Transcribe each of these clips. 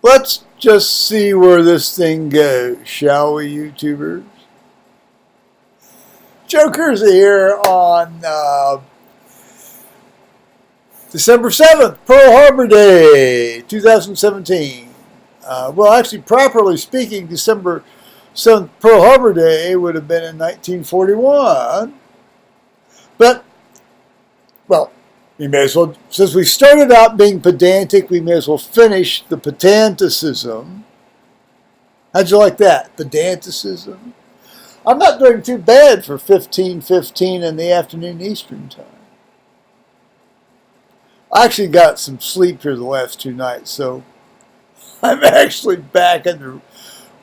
Let's just see where this thing goes, shall we, YouTubers? Joe Kersey here on December 7th, Pearl Harbor Day, 2017. Well, actually, properly speaking, December 7th, Pearl Harbor Day would have been in 1941. But, well, we may as well, since we started out being pedantic, we may as well finish the pedanticism. How'd you like that? Pedanticism? I'm not doing too bad for 15:15 in the afternoon Eastern time. I actually got some sleep here the last 2 nights, so I'm actually back into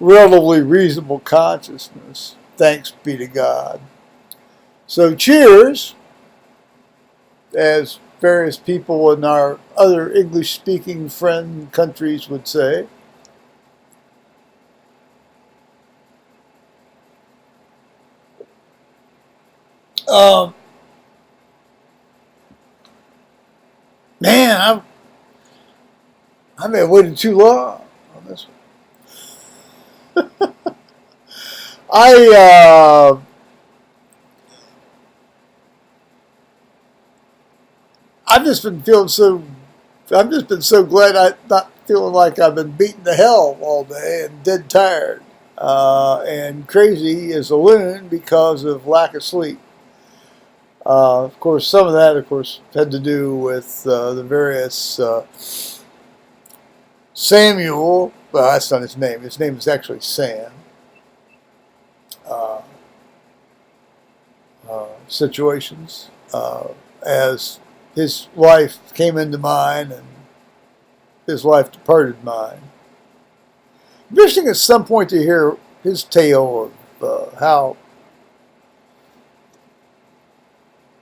relatively reasonable consciousness. Thanks be to God. So cheers, as various people in our other English-speaking friend countries would say. Man, I may have waited too long on this one. I've just been feeling so. I've just been so glad I'm not feeling like I've been beaten to hell all day and dead tired and crazy as a loon because of lack of sleep. Of course, some of that, had to do with the various Samuel. Well, that's not his name. His name is actually Sam. Situations as his wife came into mine and his wife departed mine. Interesting at some point to hear his tale of how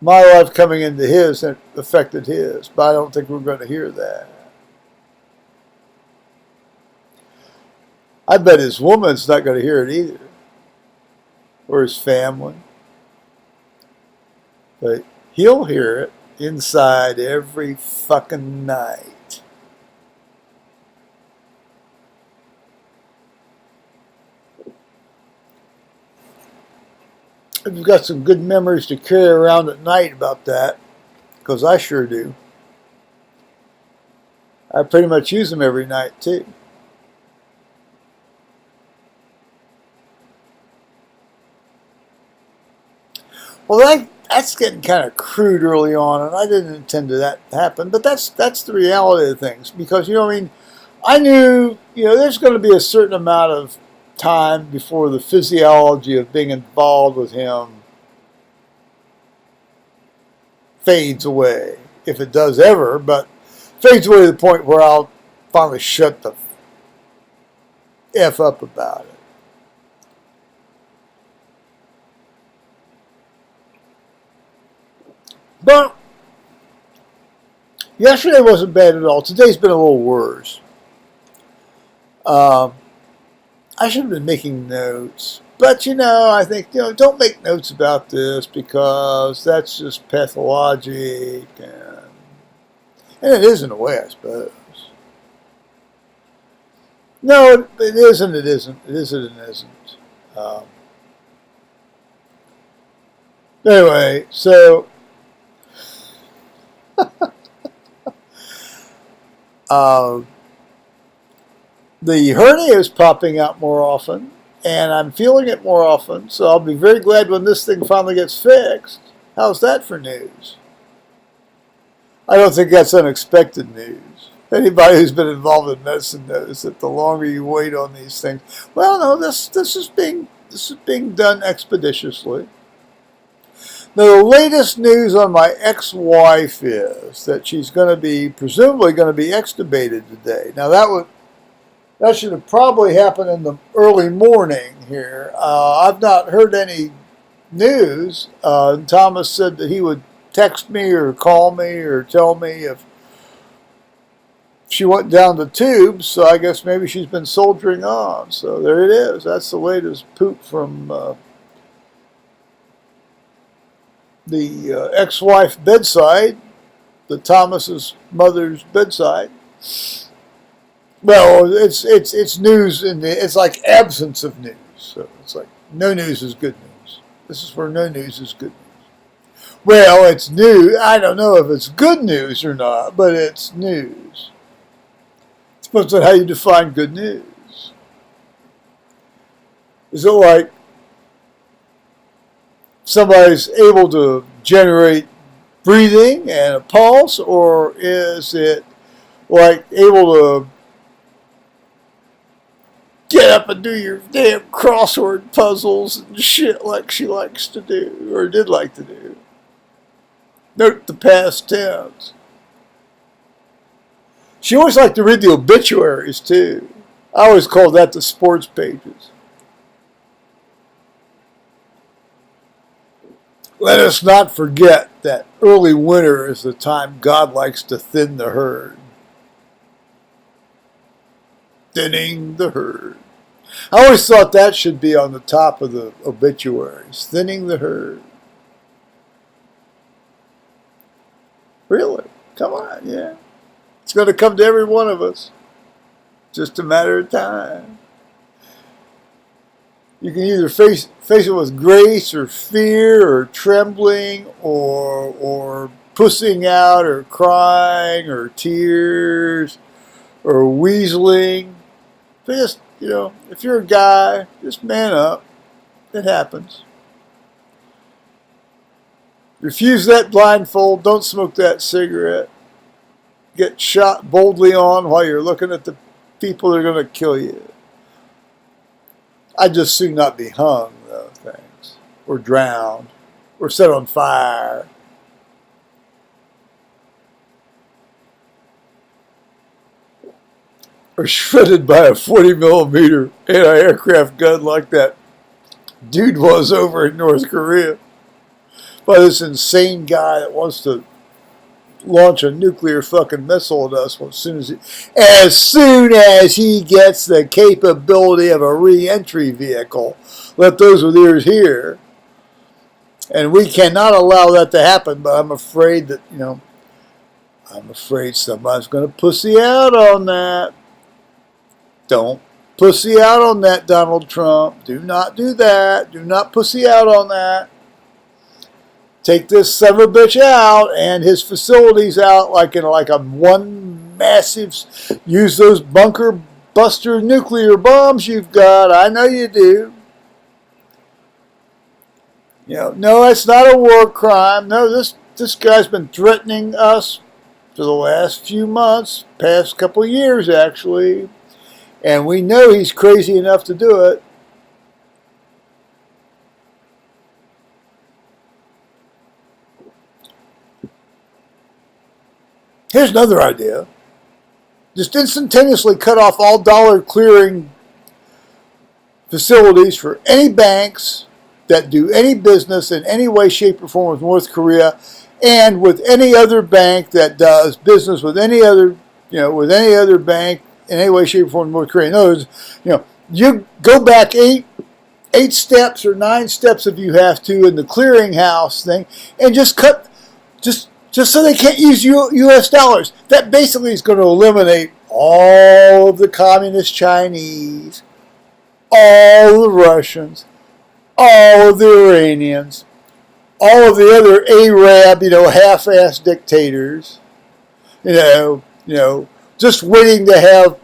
my life coming into his affected his, but I don't think we're going to hear that. I bet his woman's not going to hear it either, or his family. But he'll hear it inside every fucking night. I've got some good memories to carry around at night about that, because I sure do. I pretty much use them every night, too. Well, that's getting kind of crude early on, and I didn't intend that to happen, but that's the reality of things, because, I knew, there's going to be a certain amount of time before the physiology of being involved with him fades away, if it does ever, but fades away to the point where I'll finally shut the F up about it. But yesterday wasn't bad at all. Today's been a little worse. I should have been making notes. But, I think, don't make notes about this because that's just pathologic. And it is in a way, I suppose. No, it is and it isn't. It is and it isn't. Anyway, so the hernia is popping out more often, and I'm feeling it more often, so I'll be very glad when this thing finally gets fixed. How's that for news? I don't think that's unexpected news. Anybody who's been involved in medicine knows that the longer you wait on these things, well, no, this is being done expeditiously. Now, the latest news on my ex-wife is that she's presumably going to be extubated today. Now, that should have probably happened in the early morning here. I've not heard any news. Thomas said that he would text me or call me or tell me if she went down the tubes, so I guess maybe she's been soldiering on. So there it is. That's the latest poop from the ex-wife bedside, the Thomas's mother's bedside. Well, it's news, and it's like absence of news. So it's like no news is good news. This is where no news is good news. Well, it's new. I don't know if it's good news or not, but it's news. It depends on how you define good news. Is it like somebody's able to generate breathing and a pulse, or is it like able to get up and do your damn crossword puzzles and shit like she likes to do, or did like to do? Note the past tense. She always liked to read the obituaries, too. I always called that the sports pages. Let us not forget that early winter is the time God likes to thin the herd. Thinning the herd. I always thought that should be on the top of the obituaries. Thinning the herd. Really? Come on, yeah. It's going to come to every one of us. Just a matter of time. You can either face it with grace or fear or trembling or pussing out or crying or tears or weaseling. Just, if you're a guy, just man up. It happens. Refuse that blindfold. Don't smoke that cigarette. Get shot boldly on while you're looking at the people that are going to kill you. I'd just soon not be hung, though, thanks. Or drowned. Or set on fire. Or shredded by a 40mm anti-aircraft gun like that dude was over in North Korea. By this insane guy that wants to launch a nuclear fucking missile at us as soon as he gets the capability of a re-entry vehicle. Let those with ears hear. And we cannot allow that to happen, but I'm afraid that, I'm afraid somebody's going to pussy out on that. Don't pussy out on that, Donald Trump. Do not do that. Do not pussy out on that. Take this son of a bitch out and his facilities out like a one massive, use those bunker buster nuclear bombs you've got. I know you do. No, it's not a war crime. No, this guy's been threatening us for the last few months, past couple of years actually, and we know he's crazy enough to do it. Here's another idea. Just instantaneously cut off all dollar clearing facilities for any banks that do any business in any way, shape, or form with North Korea, and with any other bank that does business with any other, with any other bank in any way, shape, or form with North Korea. In other words, you go back eight steps or 9 steps if you have to in the clearinghouse thing, and just cut, just so they can't use U.S. dollars. That basically is going to eliminate all of the communist Chinese, all the Russians, all of the Iranians, all of the other Arab, half-assed dictators, just waiting to have,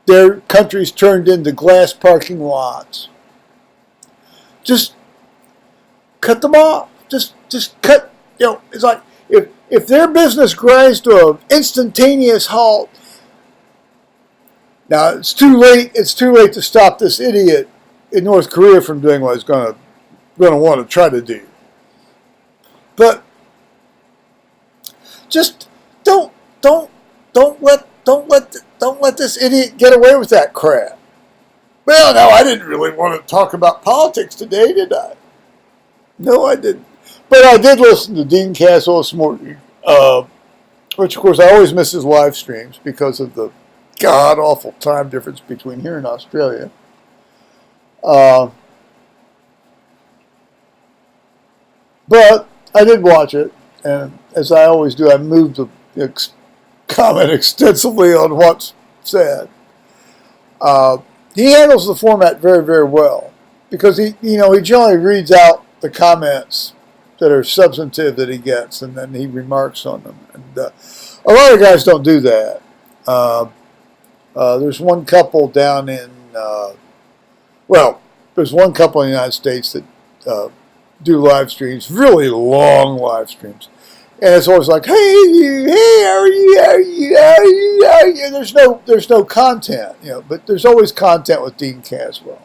their countries turned into glass parking lots. Just cut them off. Just cut. It's like if their business grinds to an instantaneous halt. Now it's too late. It's too late to stop this idiot in North Korea from doing what he's going to want to try to do. But just don't let this idiot get away with that crap. Well, no, I didn't really want to talk about politics today, did I? No, I didn't. But I did listen to Dean Castle this morning, which, of course, I always miss his live streams because of the god-awful time difference between here and Australia. But I did watch it, and as I always do, I moved comment extensively on what's said. He handles the format very, very well because he generally reads out the comments that are substantive that he gets, and then he remarks on them. And a lot of guys don't do that. There's one couple down in there's one couple in the United States that do live streams, really long live streams. And it's always like, hey, how are you? There's no content, but there's always content with Dean Caswell.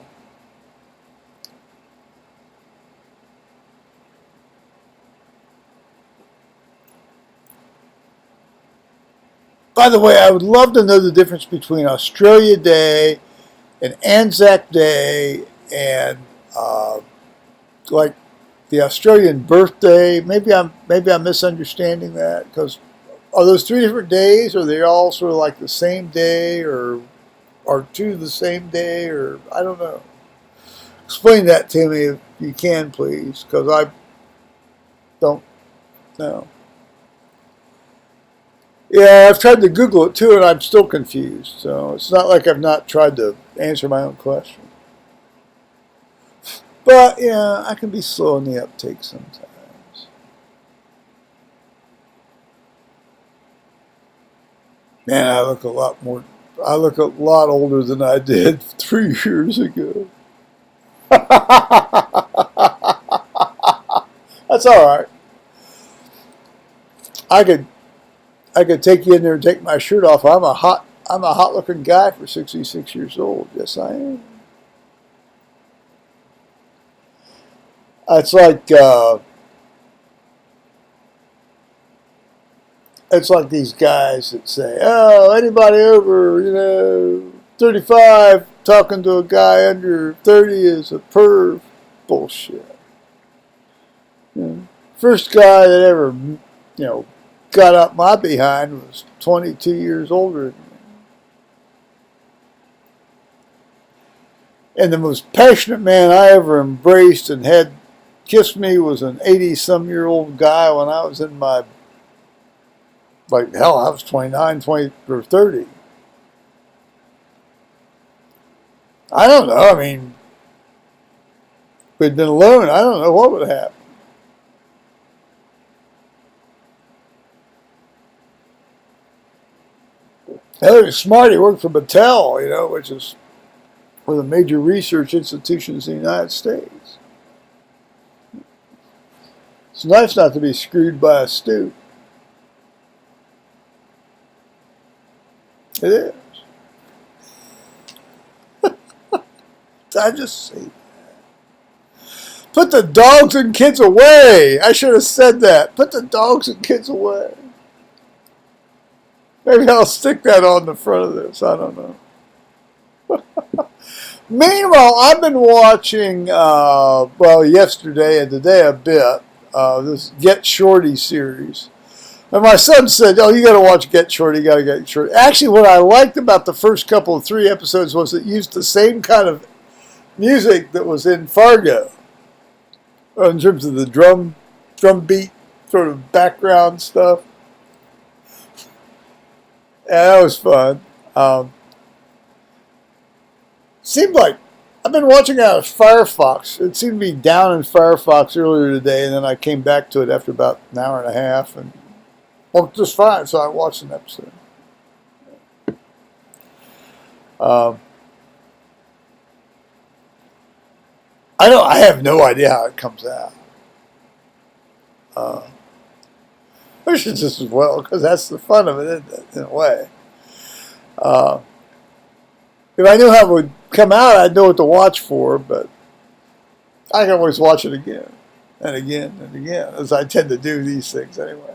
By the way, I would love to know the difference between Australia Day and Anzac Day and like the Australian birthday. Maybe I'm misunderstanding that, because are those 3 different days? Are they all sort of like the same day, or are 2 the same day, or I don't know. Explain that to me if you can, please, because I don't know. Yeah, I've tried to Google it too, and I'm still confused. So it's not like I've not tried to answer my own question. But, yeah, I can be slow in the uptake sometimes. Man, I look a lot older than I did 3 years ago. That's all right. I could take you in there and take my shirt off. I'm a hot looking guy for 66 years old. Yes, I am. It's like these guys that say, "Oh, anybody over 35 talking to a guy under 30 is a perv." Bullshit. First guy that ever got up my behind was 22 years older than me. And the most passionate man I ever embraced and had kiss me was an 80-some-year-old guy when I was in my, I was 29, 20, or 30. I don't know. I mean, if we'd been alone, I don't know what would have happened. He was smart. He worked for Battelle, which is one of the major research institutions in the United States. It's nice not to be screwed by a stoop. It is. I just say that. Put the dogs and kids away. I should have said that. Put the dogs and kids away. Maybe I'll stick that on the front of this. I don't know. Meanwhile, I've been watching, yesterday and today a bit, this Get Shorty series. And my son said, "Oh, you got to watch Get Shorty. You got to get Shorty." Actually, what I liked about the first couple of 3 episodes was it used the same kind of music that was in Fargo, in terms of the drum beat sort of background stuff. Yeah, that was fun. Seemed like I've been watching out of Firefox. It seemed to be down in Firefox earlier today, and then I came back to it after about an hour and a half, and worked just fine. So I watched an episode. I have no idea how it comes out. I should just as well, because that's the fun of it, isn't it, in a way. If I knew how it would come out, I'd know what to watch for, but I can always watch it again and again and again, as I tend to do these things anyway.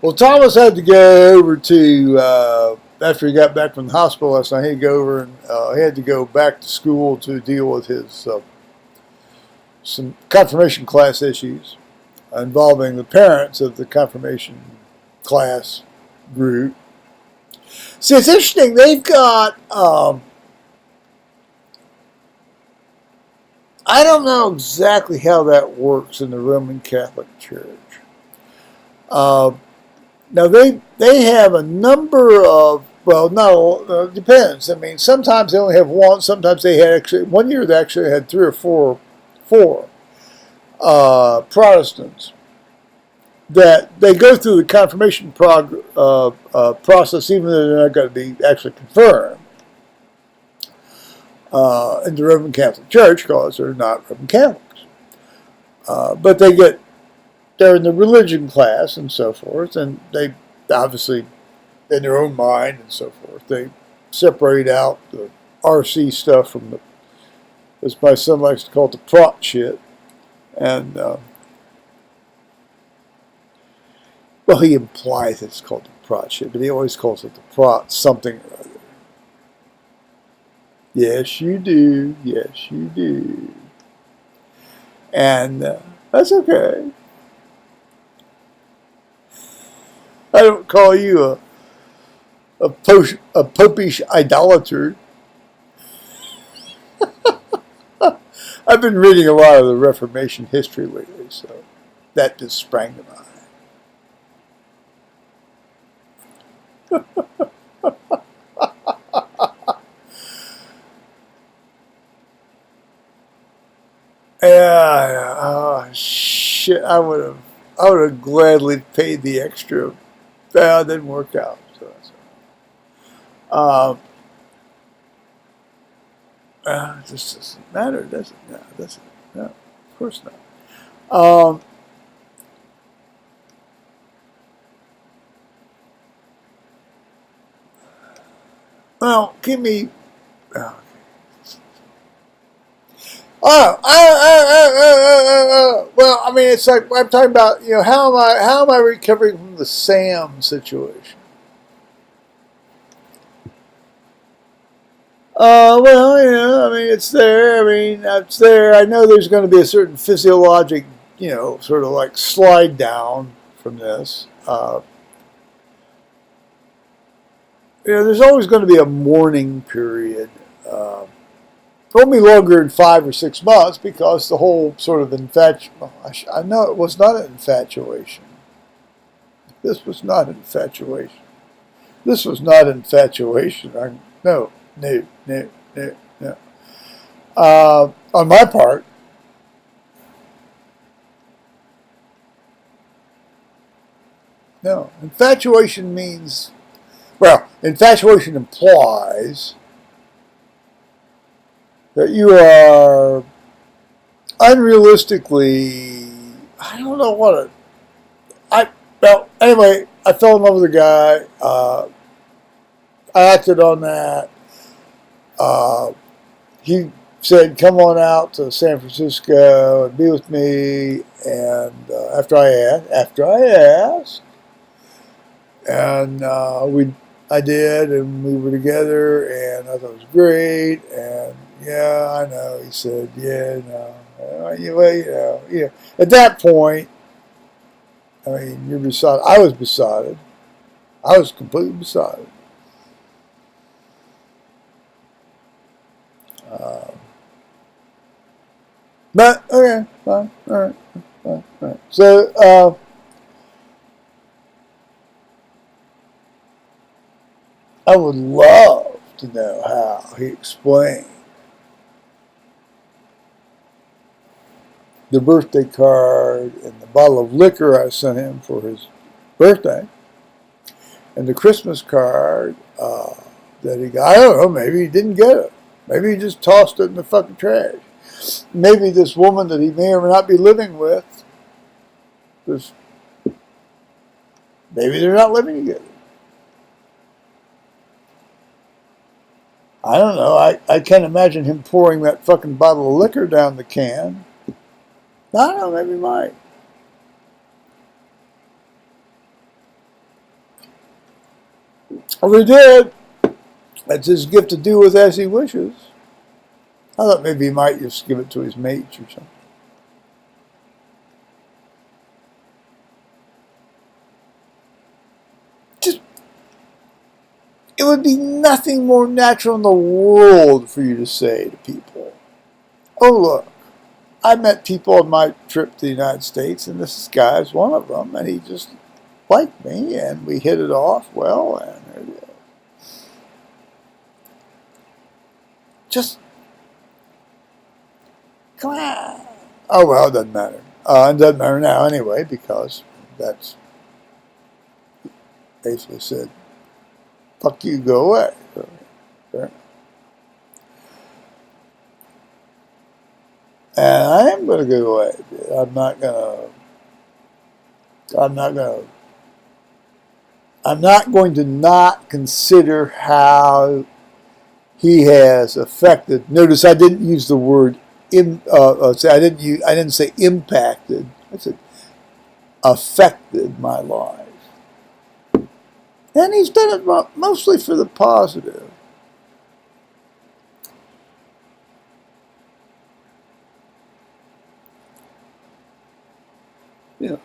Well, Thomas had to go over to, after he got back from the hospital last night, he had to go over and he had to go back to school to deal with his some confirmation class issues involving the parents of the confirmation class group. See, it's interesting. They've got I don't know exactly how that works in the Roman Catholic Church. Uh, Now they have a number of, well, no, it depends. I mean, sometimes they only have one. Sometimes they had actually, one year they actually had three or four Protestants that they go through the confirmation process, even though they're not going to be actually confirmed in the Roman Catholic Church because they're not Roman Catholics. But they're in the religion class and so forth, and they obviously, in their own mind and so forth, they separate out the RC stuff from the, as my son likes to call it, the prot shit. And, well, he implies it's called the prot shit, but he always calls it the prot something or other. Yes, you do. Yes, you do. And that's okay. I don't call you a popish idolater. I've been reading a lot of the Reformation history lately, so that just sprang to mind. Yeah, oh shit! I would have gladly paid the extra. Well, it didn't work out. So, it just doesn't matter, does it? No, does it? No, of course not. Well, give me. Oh, well, I mean, it's like I'm talking about. You know, how am I recovering from the Sam situation? Well, I mean, it's there. I mean, it's there. I know there's going to be a certain physiologic, sort of like slide down from this. There's always going to be a mourning period. Won't be longer than 5 or 6 months because the whole sort of I know it was not an infatuation. This was not infatuation. This was not infatuation. No. On my part, no. Infatuation means, well, infatuation implies that you are unrealistically, I don't know what well, anyway, I fell in love with a guy. I acted on that. He said, "Come on out to San Francisco and be with me." And after I asked, and I did, and we were together, and I thought it was great. And yeah, I know. He said, "Yeah, no, well, At that point, I mean, you're besotted. I was besotted. I was completely besotted. But okay, fine, all right, fine, all right. So I would love to know how he explained the birthday card and the bottle of liquor I sent him for his birthday, and the Christmas card that he got. I don't know. Maybe he didn't get it. Maybe he just tossed it in the fucking trash. Maybe this woman that he may or may not be living with, maybe they're not living together. I don't know. I can't imagine him pouring that fucking bottle of liquor down the can. I don't know. Maybe he might. Well, he did. That's his gift to do with as he wishes. I thought maybe he might just give it to his mates or something. It would be nothing more natural in the world for you to say to people, "Oh, look, I met people on my trip to the United States, and this guy is one of them, and he just liked me, and we hit it off well, and just come on. Oh, well, it doesn't matter. It doesn't matter now anyway, because that's basically said, fuck you, go away. So, fair. And I am going to go away. I'm not going to not consider how he has affected. Notice I didn't use the word I didn't say impacted. I said affected my life. And he's done it mostly for the positive. Yeah.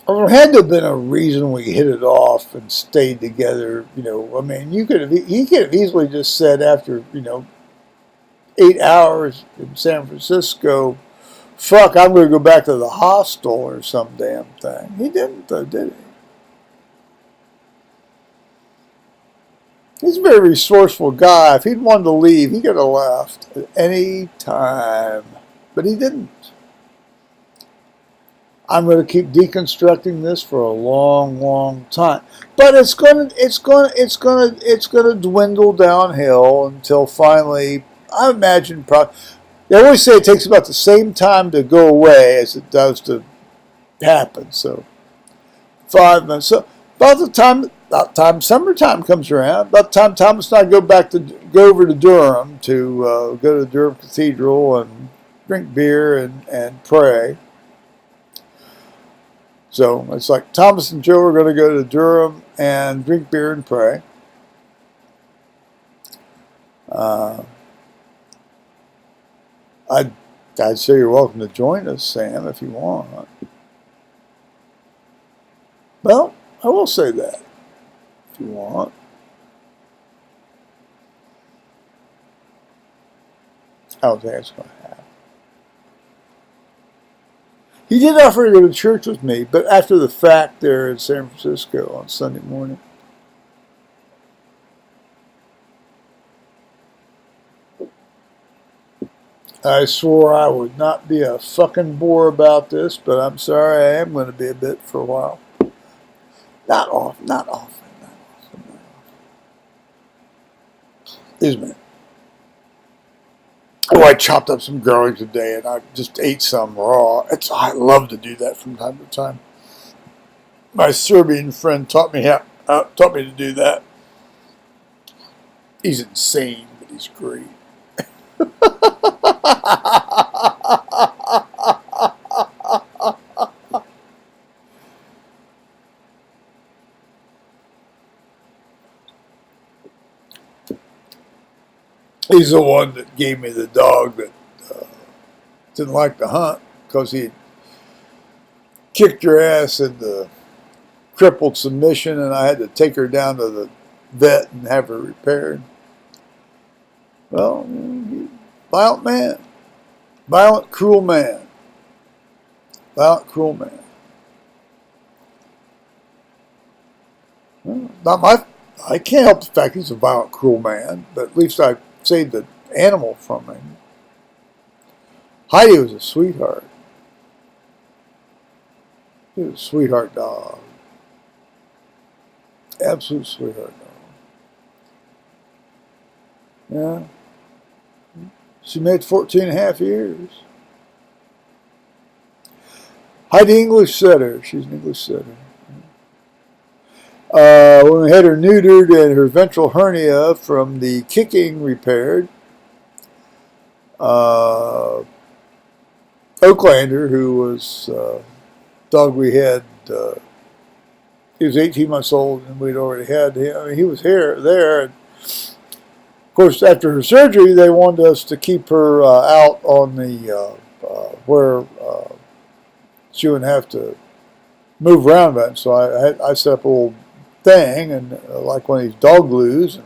Well, there had to have been a reason we hit it off and stayed together. I mean, he could have easily just said after 8 hours in San Francisco, fuck, I'm going to go back to the hostel or some damn thing. He didn't, though, did he? He's a very resourceful guy. If he'd wanted to leave, he could have left at any time, but he didn't. I'm going to keep deconstructing this for a long, long time, but it's going to dwindle downhill until finally, I imagine. They always say it takes about the same time to go away as it does to happen. So 5 months. So about the time summertime comes around, about the time Thomas and I go over to Durham to go to the Durham Cathedral and drink beer and pray. So it's like Thomas and Joe are going to go to Durham and drink beer and pray. I'd say you're welcome to join us, Sam, if you want. Well, I will say that if you want. I don't think it's going to happen. He did offer to go to church with me, but after the fact there in San Francisco on Sunday morning. I swore I would not be a fucking bore about this, but I'm sorry, I am going to be a bit for a while. Not often. Excuse me. Oh, I chopped up some garlic today, and I just ate some raw. I love to do that from time to time. My Serbian friend taught me to do that. He's insane, but he's great. He's the one that gave me the dog that didn't like to hunt because he kicked her ass in the crippled submission, and I had to take her down to the vet and have her repaired. Well, violent man. Violent, cruel man. Violent, cruel man. Well, I can't help the fact he's a violent, cruel man, but at least I saved the animal from him. Heidi was a sweetheart. She was a sweetheart dog. Absolute sweetheart dog. Yeah. She made 14 and a half years. Heidi English setter. She's an English setter. When we had her neutered and her ventral hernia from the kicking repaired, Oaklander, who was dog we had, he was 18 months old and we'd already had him. I mean, he was there. And of course, after her surgery, they wanted us to keep her out on the where she wouldn't have to move around about. So I set up a little thing, and like one of these dog glues. And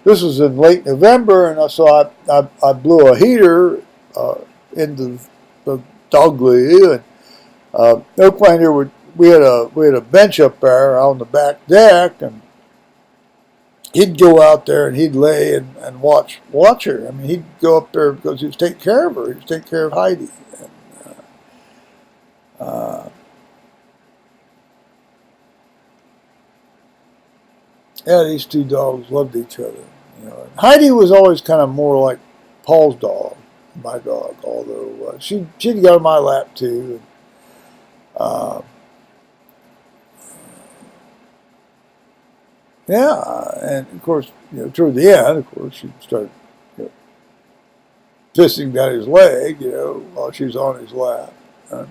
this was in late November, and so I blew a heater into the dog glue, and Oak Winder we had a bench up there on the back deck, and he'd go out there and he'd lay and watch her. I mean, he'd go up there because he was taking care of her. He was taking care of Heidi. And, yeah, these two dogs loved each other. You know, and Heidi was always kind of more like Paul's dog, my dog. Although she'd go to my lap too. And, yeah, and of course, you know, toward the end, of course, she'd start pissing down his leg, you know, while she was on his lap. And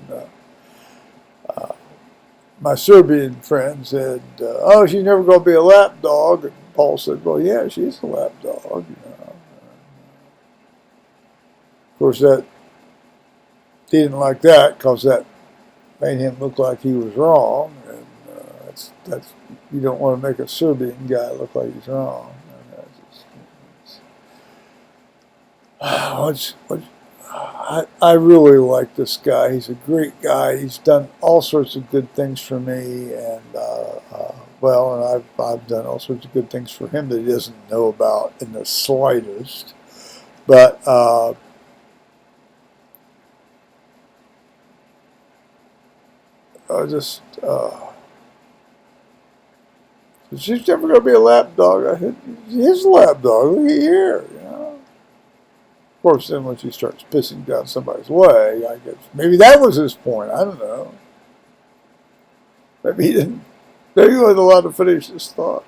my Serbian friend said, "Oh, she's never going to be a lap dog." And Paul said, "Well, yeah, she's a lap dog." You know. Of course, that he didn't like that because that made him look like he was wrong, and that's you don't want to make a Serbian guy look like he's wrong. I really like this guy. He's a great guy. He's done all sorts of good things for me, and and I've done all sorts of good things for him that he doesn't know about in the slightest. But she's never going to be a lap dog. I said, "He's a lap dog. Look at here." You know. Of course, then when she starts pissing down somebody's leg, I guess maybe that was his point. I don't know. Maybe he didn't. Maybe he wasn't allowed to finish his thought.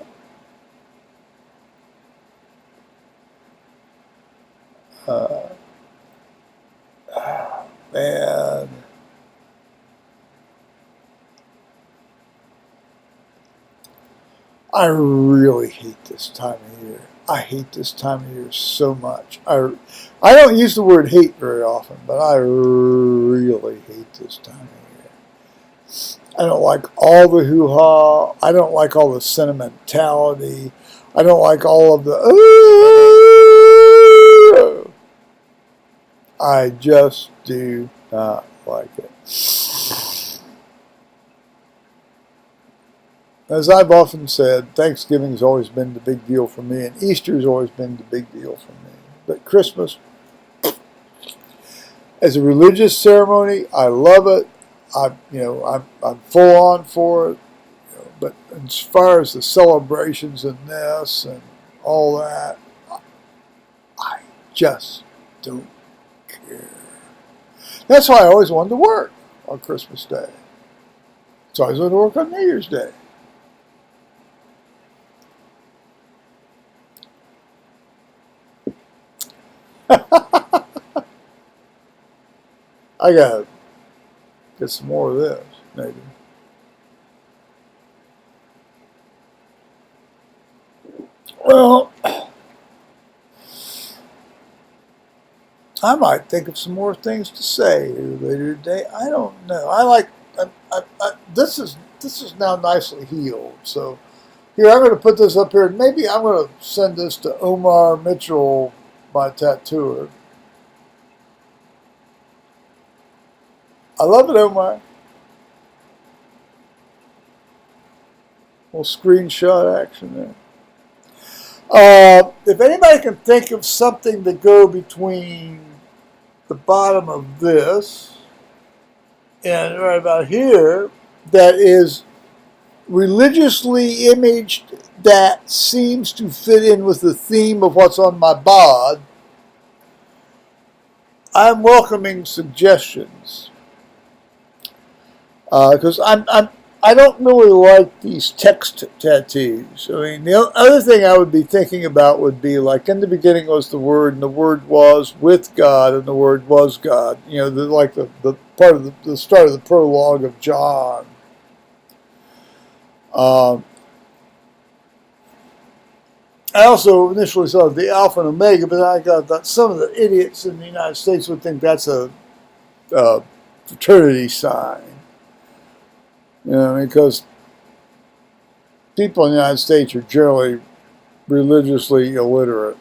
Man. I really hate this time of year. I hate this time of year so much. I don't use the word hate very often, but I really hate this time of year. I don't like all the hoo-ha. I don't like all the sentimentality. I don't like all of the ooh. I just do not like it. As I've often said, Thanksgiving's always been the big deal for me, and Easter's always been the big deal for me. But Christmas, as a religious ceremony, I love it. I'm full on for it. You know, but as far as the celebrations and this and all that, I just don't care. That's why I always wanted to work on Christmas Day. So I always wanted to work on New Year's Day. I gotta get some more of this, maybe. Well, I might think of some more things to say later today. I don't know. This is now nicely healed. So here, I'm going to put this up here, and maybe I'm going to send this to Omar Mitchell, my tattooer. I love it, Omar. Little screenshot action there. If anybody can think of something to go between the bottom of this and right about here that is religiously imaged that seems to fit in with the theme of what's on my bod, I'm welcoming suggestions. Because I don't really like these text tattoos. I mean, the other thing I would be thinking about would be like in the beginning was the Word, and the Word was with God, and the Word was God. You know, the part of the start of the prologue of John. I also initially saw the Alpha and Omega, but I got that some of the idiots in the United States would think that's a fraternity sign. You know, because people in the United States are generally religiously illiterate.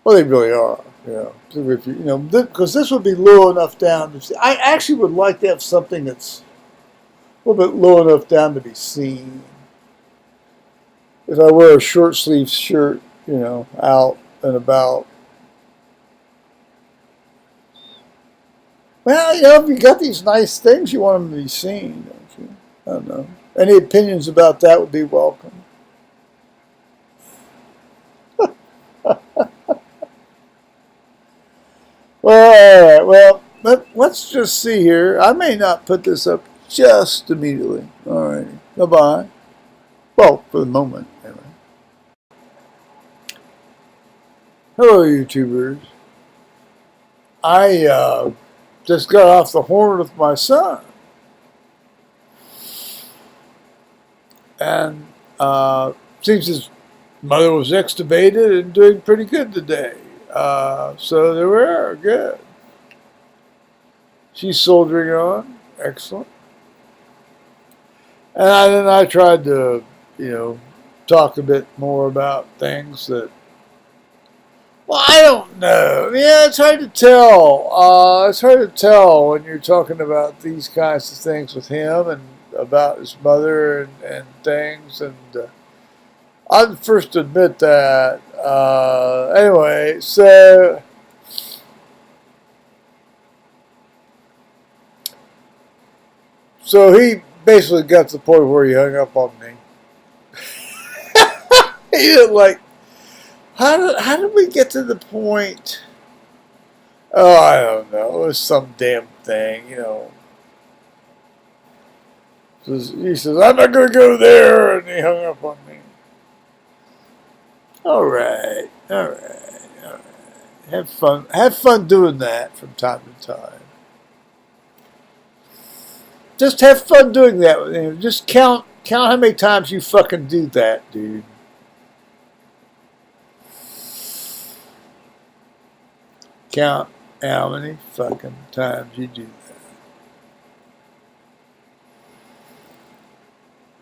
Well, they really are. You know, so if you, because this would be low enough down to see. I actually would like to have something that's a little bit low enough down to be seen. If I wear a short sleeve shirt, out and about. Well, if you got these nice things, you want them to be seen, don't you? I don't know. Any opinions about that would be welcome. Well, all right. Well, let's just see here. I may not put this up just immediately. All right. Bye-bye. Well, for the moment, anyway. Hello, YouTubers. I just got off the horn with my son. And seems his mother was extubated and doing pretty good today. So they were good. She's soldiering on. Excellent. And then I tried to, talk a bit more about things that, well, I don't know. Yeah, it's hard to tell. It's hard to tell when you're talking about these kinds of things with him and about his mother and things. And I'll first admit that. Anyway, so he basically got to the point where he hung up on me. He didn't like. How did we get to the point? Oh, I don't know. It was some damn thing, He says, I'm not going to go there, and he hung up on me. All right. Have fun. Have fun doing that from time to time. Just have fun doing that. Just count how many times you fucking do that, dude. Count how many fucking times you do that.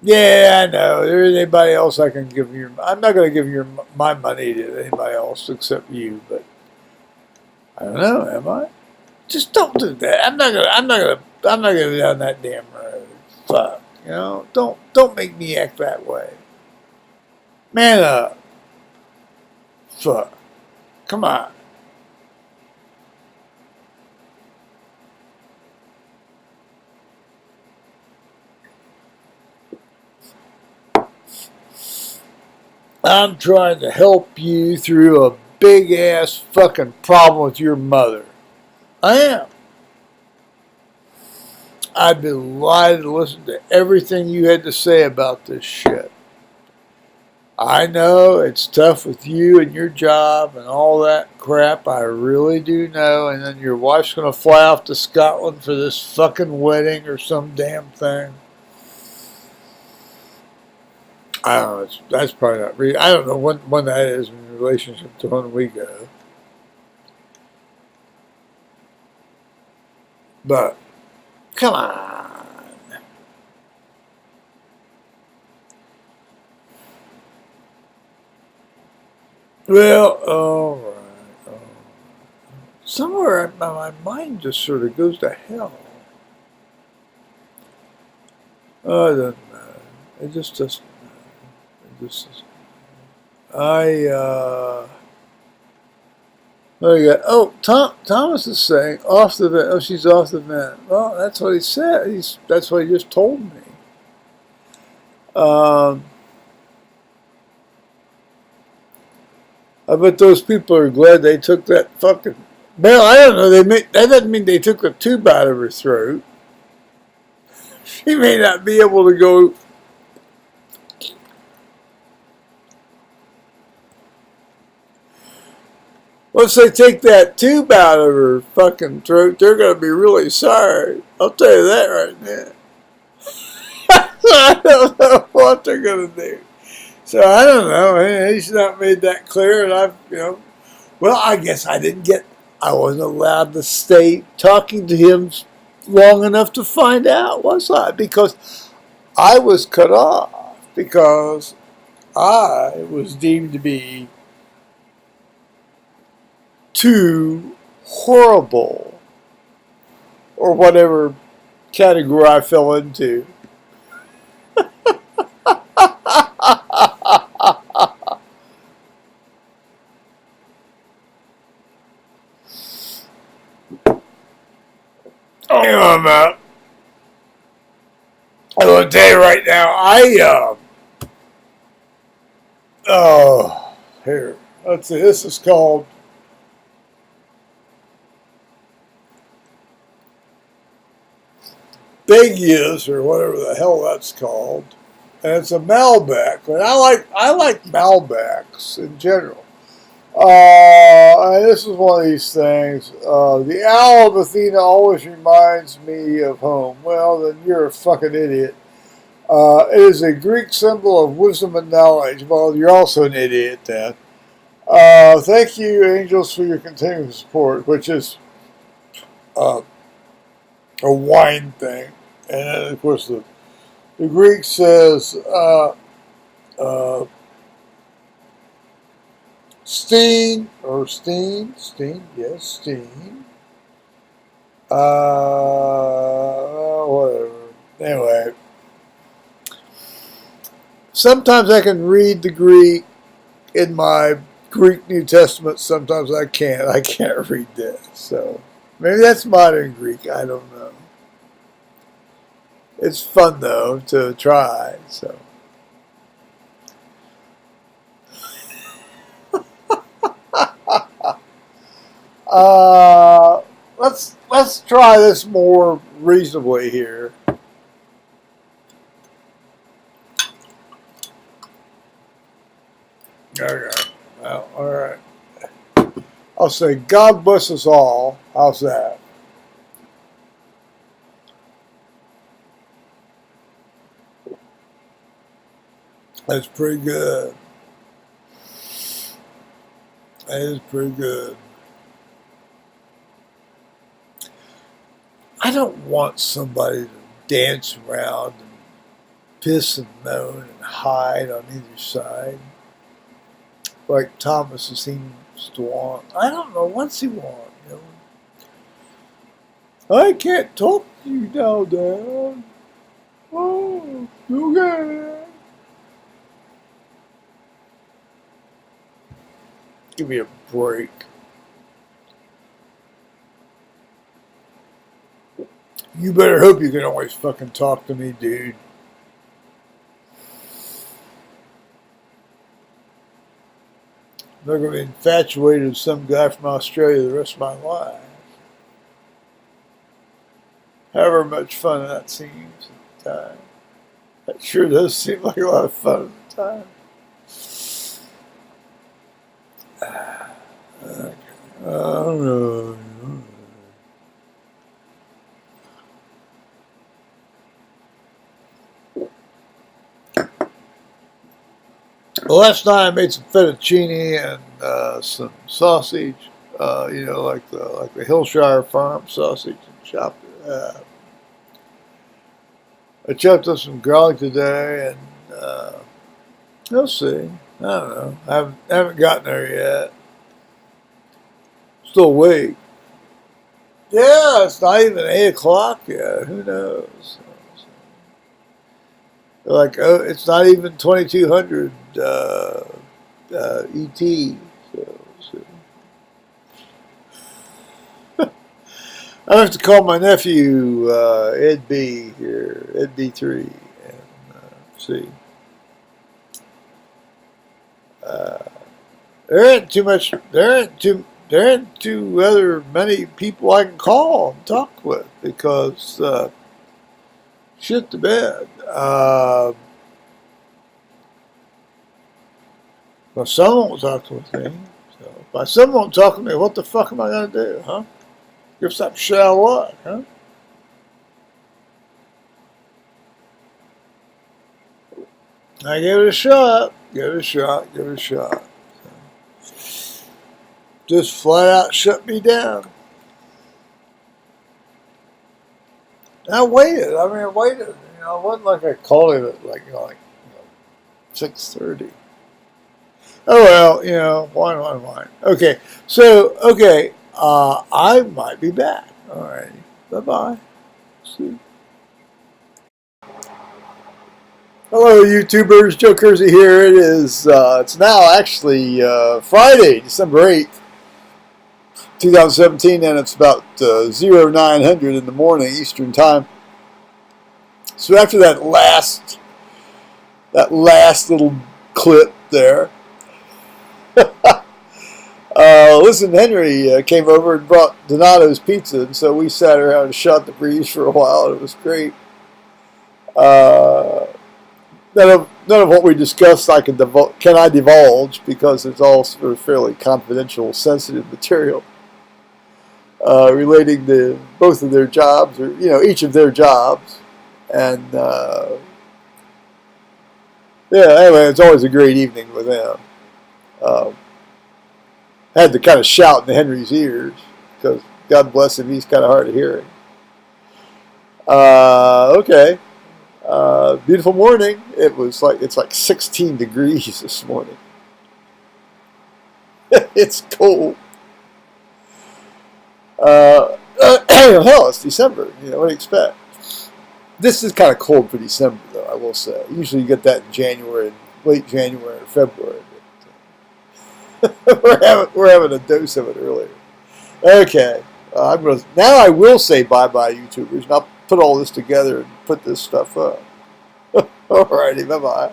Yeah, I know. There isn't anybody else I can give you. I'm not going to give my money to anybody else except you. But I don't know. Am I? Just don't do that. I'm not gonna go down that damn road. Fuck. Don't make me act that way. Man up. Fuck. Come on. I'm trying to help you through a big ass fucking problem with your mother. I am. I'd be delighted to listen to everything you had to say about this shit. I know it's tough with you and your job and all that crap. I really do know. And then your wife's going to fly off to Scotland for this fucking wedding or some damn thing. I don't know. That's probably not real. I don't know when that is in relationship to when we go. But, come on. Well, all right. Somewhere my mind just sort of goes to hell. Oh, it doesn't matter. It just doesn't matter. It just doesn't. Thomas is saying off the vent. Oh, she's off the vent. Well, that's what he said. That's what he just told me. I bet those people are glad they took that fucking. Well, I don't know. That doesn't mean they took the tube out of her throat. She may not be able to go. Once they take that tube out of her fucking throat, they're going to be really sorry. I'll tell you that right now. I don't know what they're going to do. So I don't know. He's not made that clear, and well, I guess I wasn't allowed to stay talking to him long enough to find out, was I? Because I was cut off, because I was deemed to be too horrible, or whatever category I fell into. Oh, Matt. I will tell you right now, oh, here, let's see, this is called Begias, or whatever the hell that's called. And it's a Malbec, and I like Malbecs in general. And this is one of these things. The Owl of Athena always reminds me of home. Well, then you're a fucking idiot. It is a Greek symbol of wisdom and knowledge. Well, you're also an idiot then. Thank you, angels, for your continuing support, which is uh, a wine thing. And then, of course, the Greek says uh, Steen, or Steen, yes, Steen. Whatever. Anyway, sometimes I can read the Greek in my Greek New Testament. Sometimes I can't. I can't read this. So maybe that's modern Greek. I don't know. It's fun though to try. So. Let's try this more reasonably here. Okay. Well, all right. I'll say God bless us all. How's that? That's pretty good. That is pretty good. I don't want somebody to dance around and piss and moan and hide on either side, like Thomas seems to want. I don't know what's he want. You know? I can't talk to you now, Dad. Oh, okay. Give me a break. You better hope you can always fucking talk to me, dude. I'm not going to be infatuated with some guy from Australia the rest of my life. However much fun that seems at the time. That sure does seem like a lot of fun at the time. Okay. I don't know. Well, last night I made some fettuccine and some sausage. Like the Hillshire Farm sausage, and chopped it up. I chopped up some garlic today, and we'll see. I don't know. I haven't gotten there yet. Still awake. Yeah, it's not even 8 o'clock yet. Who knows? Like, oh, it's not even 2200 ET. So. I have to call my nephew Ed B here, Ed B3, and see. There aren't too other many people I can call and talk with because shit the bed. But someone won't talk with me. So if someone won't talk to me, what the fuck am I gonna do, huh? Give some shit out of luck, huh? I give it a shot. Give it a shot. Give it a shot. So, just flat out shut me down. I waited. I waited. It wasn't like I called him at like 6:30. Oh well, why? Okay, so I might be back. All right, bye bye. See. Hello, YouTubers. Joe Kersey here. It is. It's now actually Friday, December 8th, 2017, and it's about 0900 in the morning Eastern Time. So after that last little clip there, listen, Henry came over and brought Donato's pizza, and so we sat around and shot the breeze for a while. And it was great. None of what we discussed can I divulge because it's all sort of fairly confidential, sensitive material relating to both of their jobs, or each of their jobs, and anyway, it's always a great evening with them. I had to kind of shout in Henry's ears because God bless him, he's kind of hard of hearing. Okay. Beautiful morning. It's like 16 degrees this morning. It's cold. Hell, it's December. What do you expect? This is kind of cold for December, though, I will say. Usually you get that in January, late January or February. But we're having a dose of it earlier. Okay. Now I will say bye-bye, YouTubers, and I'll put all this together and put this stuff up. Alrighty, bye-bye.